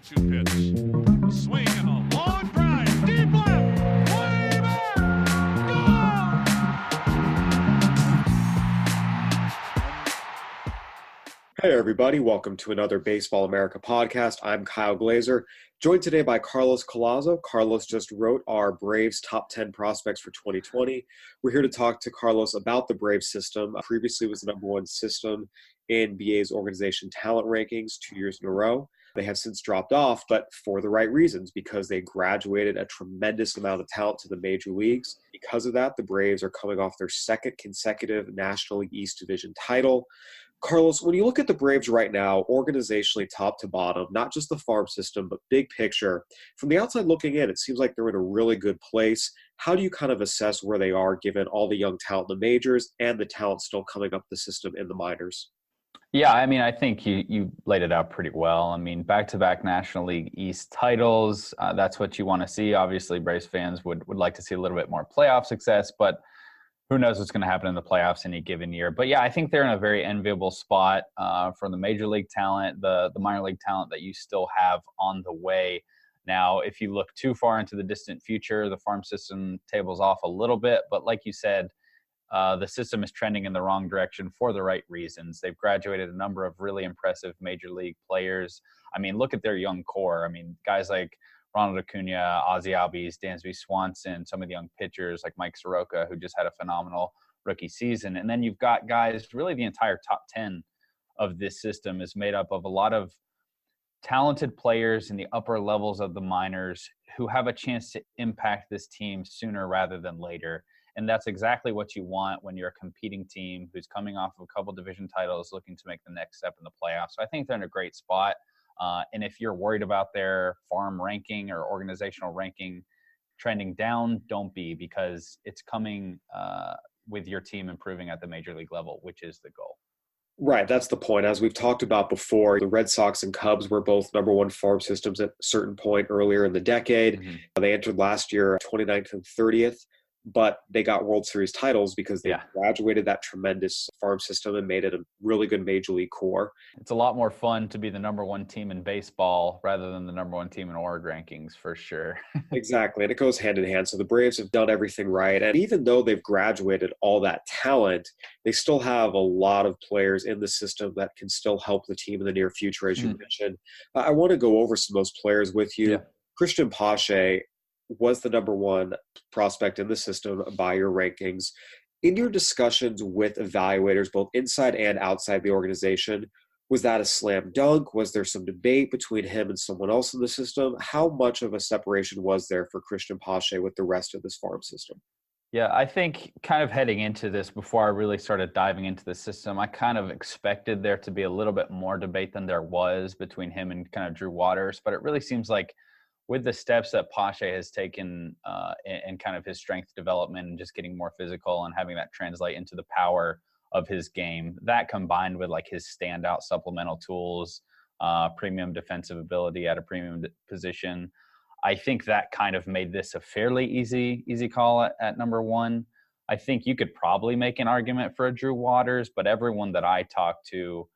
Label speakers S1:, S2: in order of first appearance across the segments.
S1: 2 pitch. A swing and a long drive. Deep left. Way back. Gone!
S2: Hey everybody, welcome to another Baseball America podcast. I'm Kyle Glaser, joined today by Carlos Collazo. Carlos just wrote our Braves top 10 prospects for 2020. We're here to talk to Carlos about the Braves system. Previously was the number one system in BA's organization talent rankings 2 years in a row. They have since dropped off, but for the right reasons, because they graduated a tremendous amount of talent to the major leagues. Because of that, the Braves are coming off their second consecutive National League East Division title. Carlos, when you look at the Braves right now, organizationally top to bottom, not just the farm system, but big picture, from the outside looking in, it seems like they're in a really good place. How do you kind of assess where they are given all the young talent in the majors and the talent still coming up the system in the minors?
S3: Yeah, I mean, I think you laid it out pretty well. I mean, back-to-back National League East titles, that's what you want to see. Obviously, Braves fans would like to see a little bit more playoff success, but who knows what's going to happen in the playoffs any given year. But yeah, I think they're in a very enviable spot from the major league talent, the minor league talent that you still have on the way. Now, if you look too far into the distant future, the farm system tables off a little bit. But like you said, the system is trending in the wrong direction for the right reasons. They've graduated a number of really impressive major league players. I mean, look at their young core. I mean, guys like Ronald Acuna, Ozzie Albies, Dansby Swanson, some of the young pitchers like Mike Soroka, who just had a phenomenal rookie season. And then you've got guys, really the entire top 10 of this system is made up of a lot of talented players in the upper levels of the minors who have a chance to impact this team sooner rather than later. And that's exactly what you want when you're a competing team who's coming off of a couple division titles looking to make the next step in the playoffs. So I think they're in a great spot. And if you're worried about their farm ranking or organizational ranking trending down, don't be, because it's coming with your team improving at the major league level, which is the goal.
S2: Right, that's the point. As we've talked about before, the Red Sox and Cubs were both number one farm systems at a certain point earlier in the decade. Mm-hmm. They entered last year 29th and 30th. But they got World Series titles because they graduated that tremendous farm system and made it a really good major league core.
S3: It's a lot more fun to be the number one team in baseball rather than the number one team in org rankings, for sure.
S2: Exactly, and it goes hand in hand. So the Braves have done everything right. And even though they've graduated all that talent, they still have a lot of players in the system that can still help the team in the near future, as you mentioned. I want to go over some of those players with you. Yeah. Cristian Pache was the number one prospect in the system by your rankings. In your discussions with evaluators, both inside and outside the organization, was that a slam dunk? Was there some debate between him and someone else in the system? How much of a separation was there for Cristian Pache with the rest of this farm system?
S3: Yeah, I think kind of heading into this, before I really started diving into the system, I kind of expected there to be a little bit more debate than there was between him and kind of Drew Waters. But it really seems like with the steps that Pache has taken in kind of his strength development and just getting more physical and having that translate into the power of his game, that combined with like his standout supplemental tools, premium defensive ability at a premium position, I think that kind of made this a fairly easy call at number one. I think you could probably make an argument for a Drew Waters, but everyone that I talked to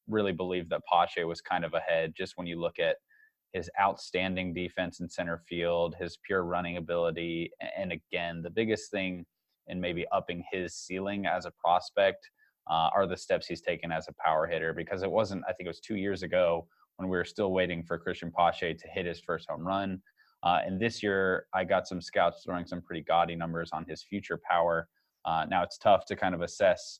S3: really believed that Pache was kind of ahead, just when you look at his outstanding defense in center field, his pure running ability. And again, the biggest thing in maybe upping his ceiling as a prospect are the steps he's taken as a power hitter, because it wasn't, I think it was 2 years ago when we were still waiting for Cristian Pache to hit his first home run. And this year I got some scouts throwing some pretty gaudy numbers on his future power. Now it's tough to kind of assess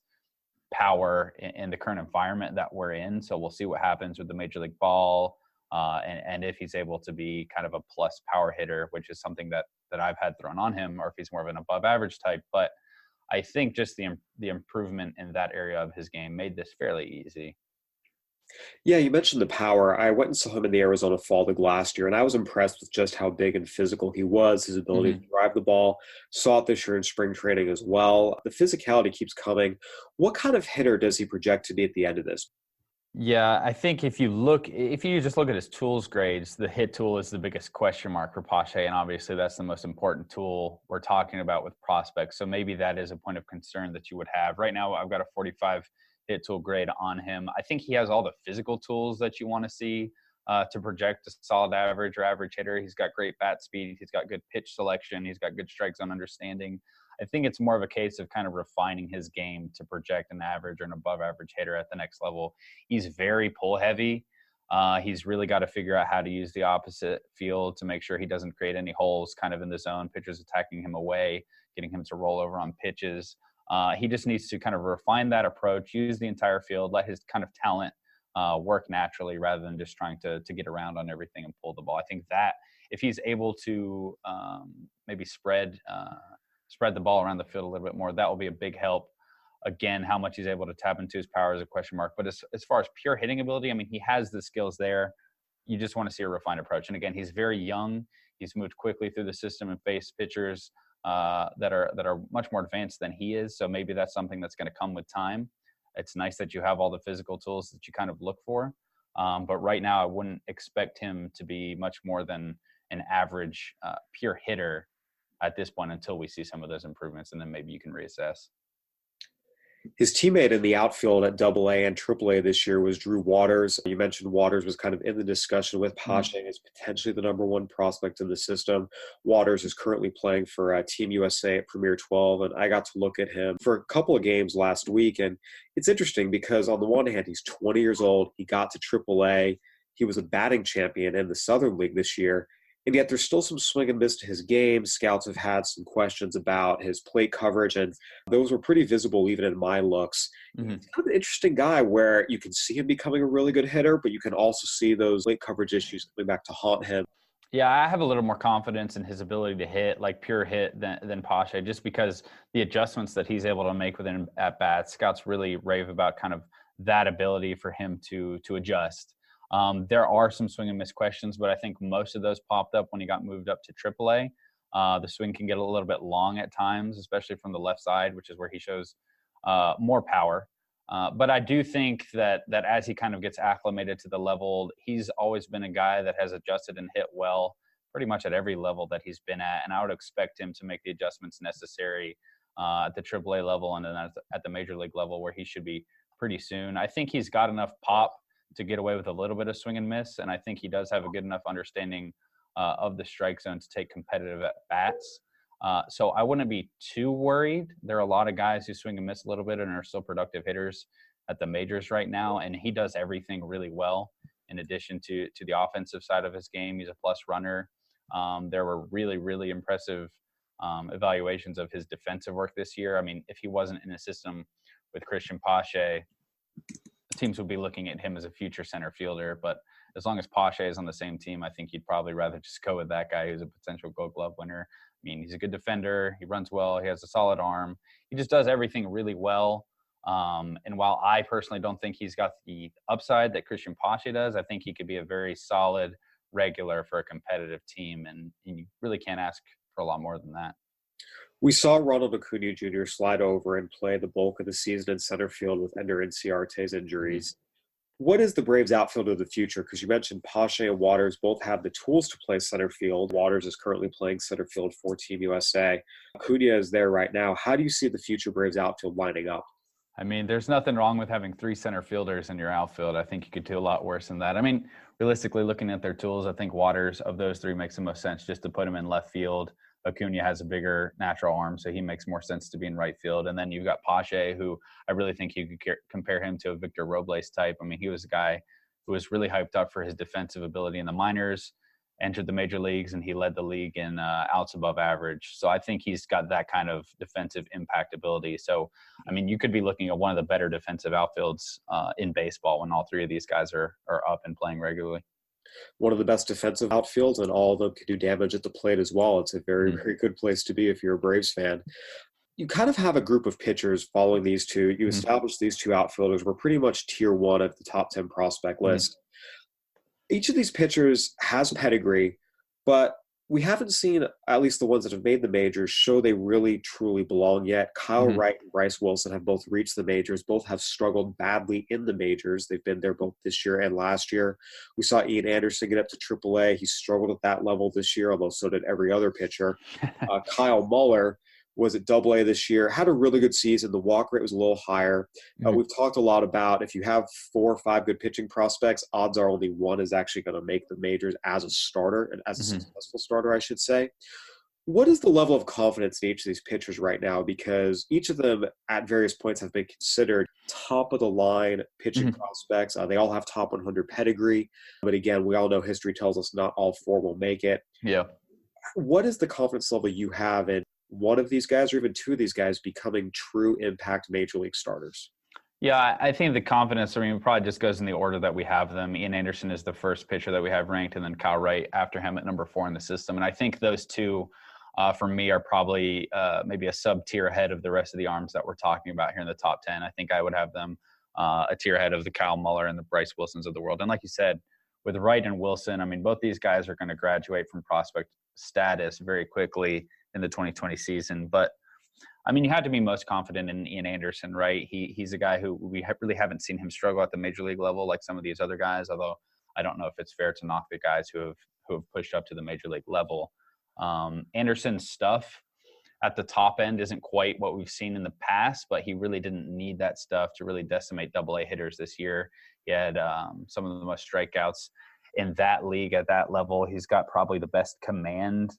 S3: power in the current environment that we're in. So we'll see what happens with the Major League Ball, and if he's able to be kind of a plus power hitter, which is something that I've had thrown on him, or if he's more of an above average type. But I think just the improvement in that area of his game made this fairly easy.
S2: Yeah, you mentioned the power. I went and saw him in the Arizona Fall League last year, and I was impressed with just how big and physical he was, his ability to drive the ball. Saw it this year in spring training as well. The physicality keeps coming. What kind of hitter does he project to be at the end of this?
S3: Yeah, I think if you just look at his tools grades, the hit tool is the biggest question mark for Pache, and obviously that's the most important tool we're talking about with prospects. So maybe that is a point of concern that you would have. Right now, I've got a 45 hit tool grade on him. I think he has all the physical tools that you want to see. to project a solid average or average hitter. He's got great bat speed. He's got good pitch selection. He's got good strike zone understanding. I think it's more of a case of kind of refining his game to project an average or an above average hitter at the next level. He's very pull heavy. He's really got to figure out how to use the opposite field to make sure he doesn't create any holes kind of in the zone, pitchers attacking him away, getting him to roll over on pitches. He just needs to kind of refine that approach, use the entire field, let his kind of talent work naturally rather than just trying to get around on everything and pull the ball. I think that if he's able to maybe spread the ball around the field a little bit more, that will be a big help. Again, how much he's able to tap into his power is a question mark. But as far as pure hitting ability, I mean, he has the skills there. You just want to see a refined approach. And again, he's very young. He's moved quickly through the system and faced pitchers that are much more advanced than he is. So maybe that's something that's going to come with time. It's nice that you have all the physical tools that you kind of look for. But right now, I wouldn't expect him to be much more than an average pure hitter at this point until we see some of those improvements, and then maybe you can reassess.
S2: His teammate in the outfield at AA and AAA this year was Drew Waters. You mentioned Waters was kind of in the discussion with Pache as potentially the number one prospect in the system. Waters is currently playing for Team USA at Premier 12, and I got to look at him for a couple of games last week. And it's interesting because on the one hand, he's 20 years old. He got to AAA. He was a batting champion in the Southern League this year. And yet there's still some swing and miss to his game. Scouts have had some questions about his plate coverage, and those were pretty visible even in my looks. Mm-hmm. He's kind of an interesting guy where you can see him becoming a really good hitter, but you can also see those plate coverage issues coming back to haunt him.
S3: Yeah, I have a little more confidence in his ability to hit, like pure hit, than Pache, just because the adjustments that he's able to make within at-bats. Scouts really rave about kind of that ability for him to adjust. There are some swing and miss questions, but I think most of those popped up when he got moved up to AAA. The swing can get a little bit long at times, especially from the left side, which is where he shows more power. But I do think that as he kind of gets acclimated to the level, he's always been a guy that has adjusted and hit well pretty much at every level that he's been at. And I would expect him to make the adjustments necessary at the AAA level and then at the major league level where he should be pretty soon. I think he's got enough pop to get away with a little bit of swing and miss. And I think he does have a good enough understanding of the strike zone to take competitive at bats. So I wouldn't be too worried. There are a lot of guys who swing and miss a little bit and are still productive hitters at the majors right now. And he does everything really well in addition to the offensive side of his game. He's a plus runner. There were really, really impressive evaluations of his defensive work this year. I mean, if he wasn't in a system with Cristian Pache, teams would be looking at him as a future center fielder, but as long as Pache is on the same team, I think you'd probably rather just go with that guy who's a potential Gold Glove winner. I mean, he's a good defender. He runs well. He has a solid arm. He just does everything really well. And while I personally don't think he's got the upside that Cristian Pache does, I think he could be a very solid regular for a competitive team, and you really can't ask for a lot more than that.
S2: We saw Ronald Acuna Jr. slide over and play the bulk of the season in center field with Ender Inciarte's injuries. What is the Braves' outfield of the future? Because you mentioned Pache and Waters both have the tools to play center field. Waters is currently playing center field for Team USA. Acuna is there right now. How do you see the future Braves outfield lining up?
S3: I mean, there's nothing wrong with having 3 center fielders in your outfield. I think you could do a lot worse than that. I mean, realistically, looking at their tools, I think Waters, of those 3, makes the most sense just to put him in left field. Acuna has a bigger natural arm, so he makes more sense to be in right field. And then you've got Pache, who I really think you could compare him to a Victor Robles type. I mean, he was a guy who was really hyped up for his defensive ability in the minors, entered the major leagues, and he led the league in outs above average. So I think he's got that kind of defensive impact ability. So, I mean, you could be looking at one of the better defensive outfields in baseball when all 3 of these guys are up and playing regularly.
S2: One of the best defensive outfields, and all of them can do damage at the plate as well. It's a very, very good place to be if you're a Braves fan. You kind of have a group of pitchers following these 2. You establish these 2 outfielders were pretty much tier 1 of the top 10 prospect list. Each of these pitchers has pedigree, but we haven't seen, at least the ones that have made the majors, show they really, truly belong yet. Kyle Wright and Bryce Wilson have both reached the majors. Both have struggled badly in the majors. They've been there both this year and last year. We saw Ian Anderson get up to AAA. He struggled at that level this year, although so did every other pitcher. Kyle Muller was at Double-A this year, had a really good season. The walk rate was a little higher. We've talked a lot about if you have 4 or 5 good pitching prospects, odds are only one is actually going to make the majors as a starter, and as a successful starter, I should say. What is the level of confidence in each of these pitchers right now? Because each of them at various points have been considered top of the line pitching prospects. They all have top 100 pedigree. But again, we all know history tells us not all 4 will make it.
S3: Yeah.
S2: What is the confidence level you have in one of these guys or even 2 of these guys becoming true impact major league starters?
S3: Yeah, I think the confidence, it probably just goes in the order that we have them. Ian Anderson is the first pitcher that we have ranked, and then Kyle Wright after him at number 4 in the system. And I think those 2, for me, are probably maybe a sub-tier ahead of the rest of the arms that we're talking about here in the top 10. I think I would have them a tier ahead of the Kyle Muller and the Bryce Wilsons of the world. And like you said, with Wright and Wilson, both these guys are going to graduate from prospect status very quickly in the 2020 season. But, you have to be most confident in Ian Anderson, right? He's a guy who we really haven't seen him struggle at the major league level like some of these other guys, although I don't know if it's fair to knock the guys who have pushed up to the major league level. Anderson's stuff at the top end isn't quite what we've seen in the past, but he really didn't need that stuff to really decimate Double-A hitters this year. He had some of the most strikeouts in that league at that level. He's got probably the best command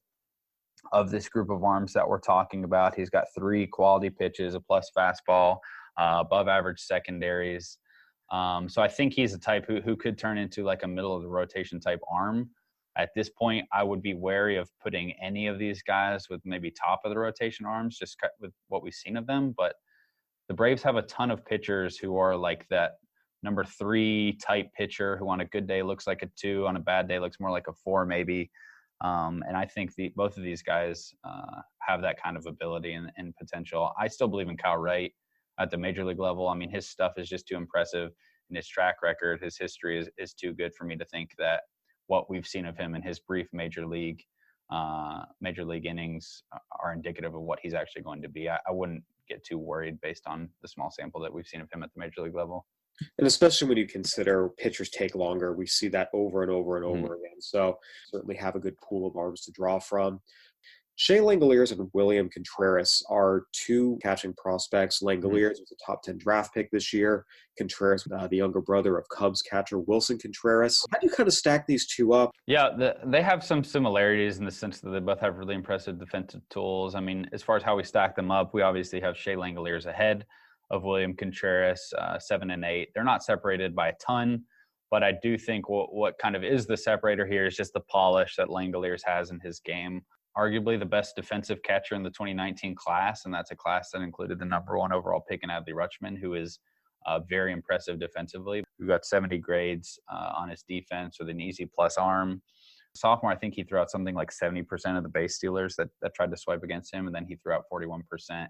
S3: of this group of arms that we're talking about. He's got 3 quality pitches, a plus fastball, above average secondaries. So I think he's a type who could turn into like a middle of the rotation type arm. At this point, I would be wary of putting any of these guys with maybe top of the rotation arms, just with what we've seen of them. But the Braves have a ton of pitchers who are like that number 3 type pitcher who on a good day looks like a 2, on a bad day looks more like a 4 maybe. And I think both of these guys have that kind of ability and potential. I still believe in Kyle Wright at the major league level. His stuff is just too impressive, and his track record, his history is too good for me to think that what we've seen of him in his brief major league innings are indicative of what he's actually going to be. I wouldn't get too worried based on the small sample that we've seen of him at the major league level.
S2: And especially when you consider pitchers take longer, we see that over and over and over again. So certainly have a good pool of arms to draw from. Shea Langoliers and William Contreras are 2 catching prospects. Langoliers was a top 10 draft pick this year. Contreras, the younger brother of Cubs catcher Wilson Contreras. How do you kind of stack these 2 up?
S3: Yeah, they have some similarities in the sense that they both have really impressive defensive tools. As far as how we stack them up, we obviously have Shea Langoliers ahead of William Contreras, 7 and 8. They're not separated by a ton, but I do think what kind of is the separator here is just the polish that Langoliers has in his game. Arguably the best defensive catcher in the 2019 class, and that's a class that included the number 1 overall pick in Adley Rutschman, who is very impressive defensively. We've got 70 grades on his defense with an easy plus arm. Sophomore, I think he threw out something like 70% of the base stealers that tried to swipe against him, and then he threw out 41%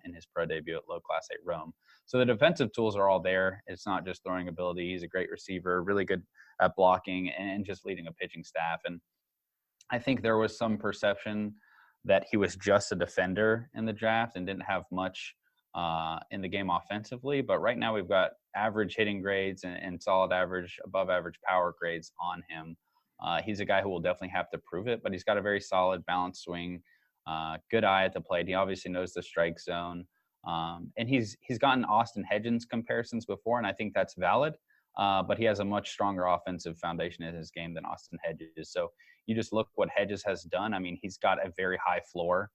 S3: in his pro debut at low Class 8 Rome. So the defensive tools are all there. It's not just throwing ability. He's a great receiver, really good at blocking, and just leading a pitching staff. And I think there was some perception that he was just a defender in the draft and didn't have much in the game offensively. But right now we've got average hitting grades and solid average, above average power grades on him. He's a guy who will definitely have to prove it, but he's got a very solid balanced swing, good eye at the plate. He obviously knows the strike zone. And he's gotten Austin Hedges comparisons before, and I think that's valid. But he has a much stronger offensive foundation in his game than Austin Hedges. So you just look what Hedges has done. He's got a very high floor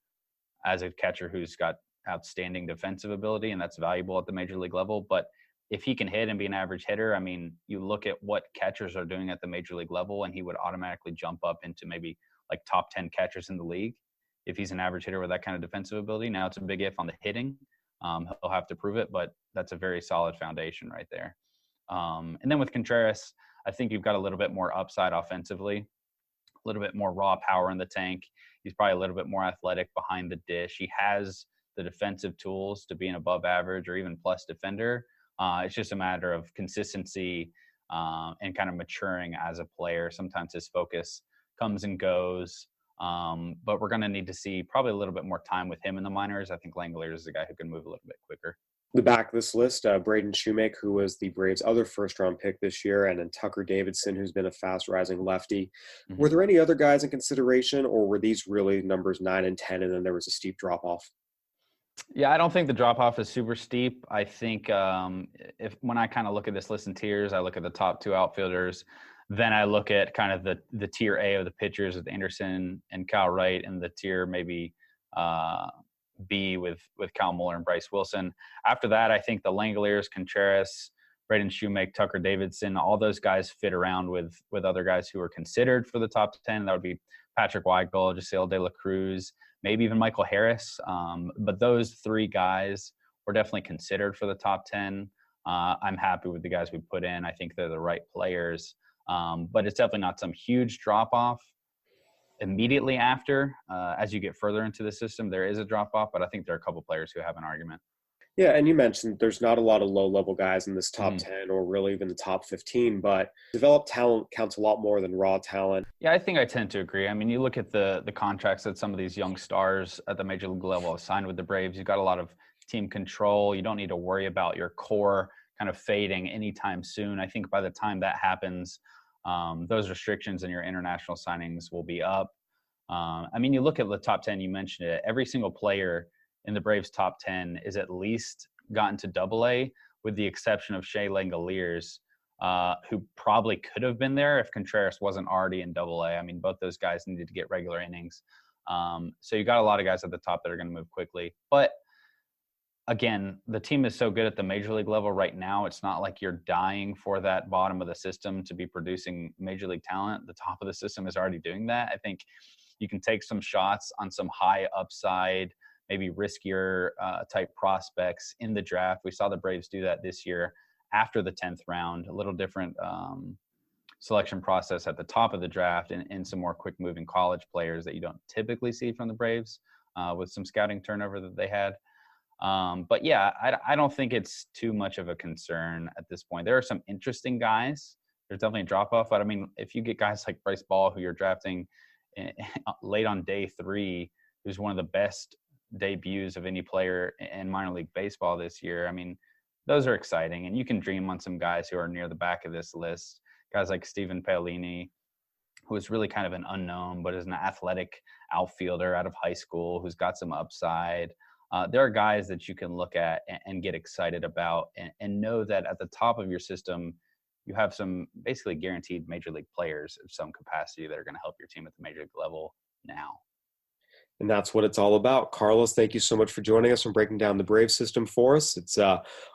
S3: as a catcher who's got outstanding defensive ability, and that's valuable at the major league level. But if he can hit and be an average hitter, you look at what catchers are doing at the major league level, and he would automatically jump up into maybe like top 10 catchers in the league if he's an average hitter with that kind of defensive ability. Now it's a big if on the hitting. He'll have to prove it, but that's a very solid foundation right there. And then with Contreras, I think you've got a little bit more upside offensively, a little bit more raw power in the tank. He's probably a little bit more athletic behind the dish. He has the defensive tools to be an above average or even plus defender. It's just a matter of consistency and kind of maturing as a player. Sometimes his focus comes and goes, but we're going to need to see probably a little bit more time with him in the minors. I think Langoliers is a guy who can move a little bit quicker.
S2: The back of this list, Brayden Schumake, who was the Braves' other first-round pick this year, and then Tucker Davidson, who's been a fast-rising lefty. Mm-hmm. Were there any other guys in consideration, or were these really numbers 9 and 10, and then there was a steep drop-off?
S3: Yeah, I don't think the drop off is super steep. I think when I kind of look at this list in tiers, I look at the top two outfielders, then I look at kind of the tier A of the pitchers with Anderson and Kyle Wright, and the tier maybe B with Kyle Muller and Bryce Wilson. After that, I think the Langoliers, Contreras, Brayden Schumake, Tucker Davidson, all those guys fit around with other guys who are considered for the top 10. That would be Patrick Weigel, Gisele De La Cruz, maybe even Michael Harris. But those three guys were definitely considered for the top 10. I'm happy with the guys we put in. I think they're the right players. But it's definitely not some huge drop-off immediately after. As you get further into the system, there is a drop-off, but I think there are a couple players who have an argument.
S2: Yeah, and you mentioned there's not a lot of low-level guys in this top 10 or really even the top 15, but developed talent counts a lot more than raw talent.
S3: Yeah, I think I tend to agree. I mean, you look at the contracts that some of these young stars at the major league level have signed with the Braves. You've got a lot of team control. You don't need to worry about your core kind of fading anytime soon. I think by the time that happens, those restrictions in your international signings will be up. I mean, you look at the top 10, you mentioned it. Every single player in the Braves top 10 is at least gotten to AA, with the exception of Shea Langoliers, who probably could have been there if Contreras wasn't already in AA. I mean, both those guys needed to get regular innings. So you got a lot of guys at the top that are going to move quickly. But again, the team is so good at the major league level right now. It's not like you're dying for that bottom of the system to be producing major league talent. The top of the system is already doing that. I think you can take some shots on some high upside, maybe riskier type prospects in the draft. We saw the Braves do that this year after the 10th round, a little different selection process at the top of the draft, and some more quick moving college players that you don't typically see from the Braves with some scouting turnover that they had. But yeah, I don't think it's too much of a concern at this point. There are some interesting guys. There's definitely a drop off, but I mean, if you get guys like Bryce Ball, who you're drafting late on day 3, who's one of the best debuts of any player in minor league baseball this year, I mean, those are exciting. And you can dream on some guys who are near the back of this list, guys like Stephen Paolini, who is really kind of an unknown, but is an athletic outfielder out of high school who's got some upside. There are guys that you can look at and get excited about, and know that at the top of your system, you have some basically guaranteed major league players of some capacity that are going to help your team at the major league level now.
S2: And that's what it's all about. Carlos, thank you so much for joining us and breaking down the Brave system for us. It's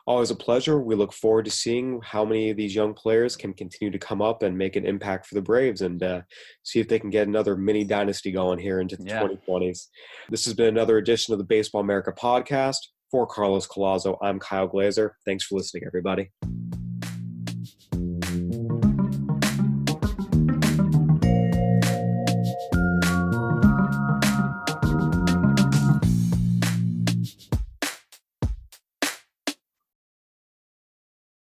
S2: always a pleasure. We look forward to seeing how many of these young players can continue to come up and make an impact for the Braves, and see if they can get another mini dynasty going here into the 2020s. This has been another edition of the Baseball America podcast. For Carlos Collazo, I'm Kyle Glaser. Thanks for listening, everybody.